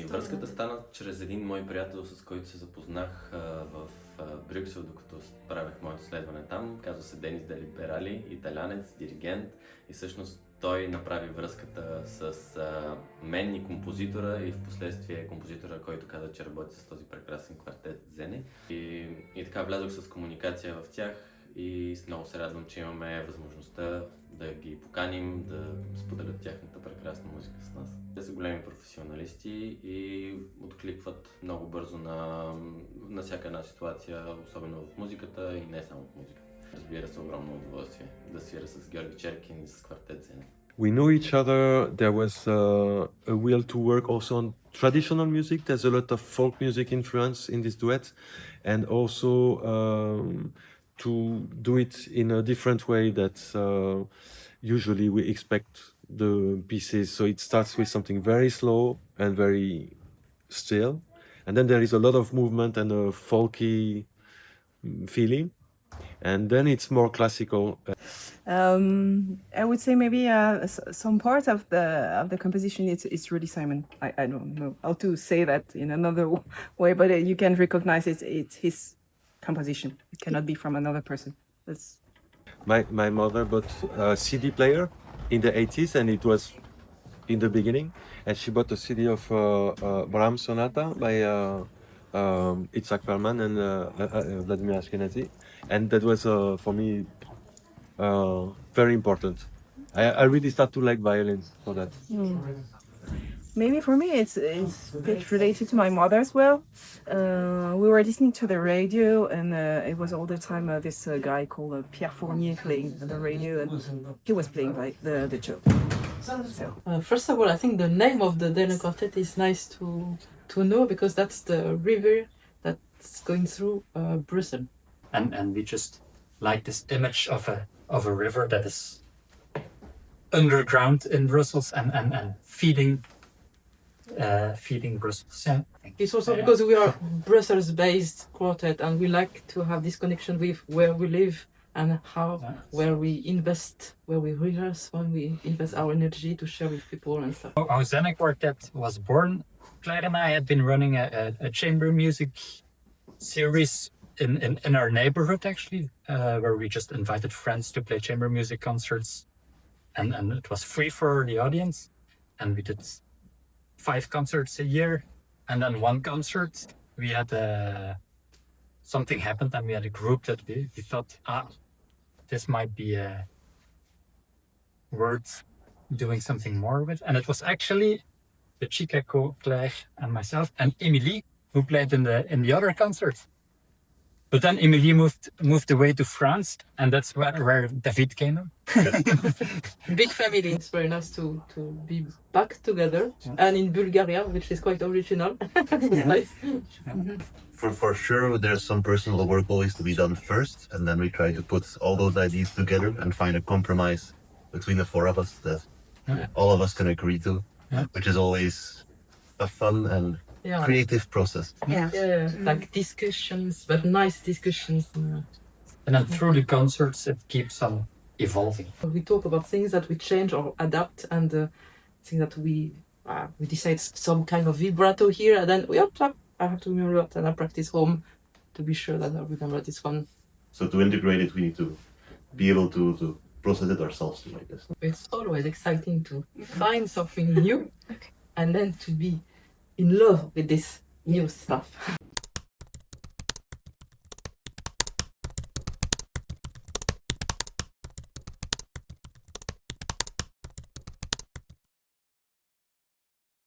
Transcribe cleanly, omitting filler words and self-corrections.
Връзката стана чрез един мой приятел, с който се запознах в Брюксел, докато правех моето следване там. Казва се Денис Делиберали, италянец, диригент, и всъщност той направи връзката с мен и композитора, и в последствие композитора, който каза, че работи с този прекрасен квартет Зене. И така влязох с комуникация в тях и много се радвам, че имаме възможността да ги поканим, да споделят тяхната прекрасна музика с нас. Те са големи професионалисти и откликват много бързо на всяка една ситуация, особено в музиката и не само в музиката. Разбира се, огромно удоволствие да свира с Георги Черкин и с квартет Зене. We know each other. There was a will to work also on traditional music. There's a lot of folk music influence in this duet, and also to do it in a different way that usually we expect the pieces. So it starts with something very slow and very still, and then there is a lot of movement and a folky feeling, and then it's more classical. I would say maybe some part of the composition it's really Simon. I don't know how to say that in another way, but you can recognize it's his composition. It cannot be from another person. That's... My mother bought a CD player in the 80s, and it was in the beginning, and she bought a CD of Brahms Sonata by Itzhak Perlman and Vladimir Ashkenazy, and that was for me very important. I really start to like violins for that. Maybe for me it's a bit related to my mother as well. We were listening to the radio, and it was all the time this guy called Pierre Fournier playing the radio, and he was playing like the cello. So. First of all, I think the name of the Zenne Quartet is nice to know, because that's the river that's going through Brussels. And we just like this image of a river that is underground in Brussels and feeding Brussels. Yeah. It's also because we are Brussels-based quartet, and we like to have this connection with where we live and where we invest, where we rehearse, when we invest our energy to share with people and stuff. Our Zenne Quartet was born. Claire and I had been running a chamber music series in our neighborhood, actually, where we just invited friends to play chamber music concerts, and it was free for the audience, and we did 5 concerts a year, and then one concert we had something happened, and we had a group that we thought, this might be worth doing something more with, and it was actually the Chicago, Claire and myself and Emilie who played in the other concert. But then Emilie moved away to France, and that's where David came in. Big family. It's very nice to be back together, and in Bulgaria, which is quite original. It's nice. For sure, there's some personal work always to be done first, and then we try to put all those ideas together and find a compromise between the 4 of us that all of us can agree to, which is always a fun and creative process. Like discussions, but nice discussions. And then through the concerts, it keeps on evolving. We talk about things that we change or adapt, and things that we decide some kind of vibrato here, and then I have to remember that, and I practice home to be sure that I remember this one. So to integrate it, we need to be able to process it ourselves like this. It's always exciting to find something new, and then to be in love with this new stuff.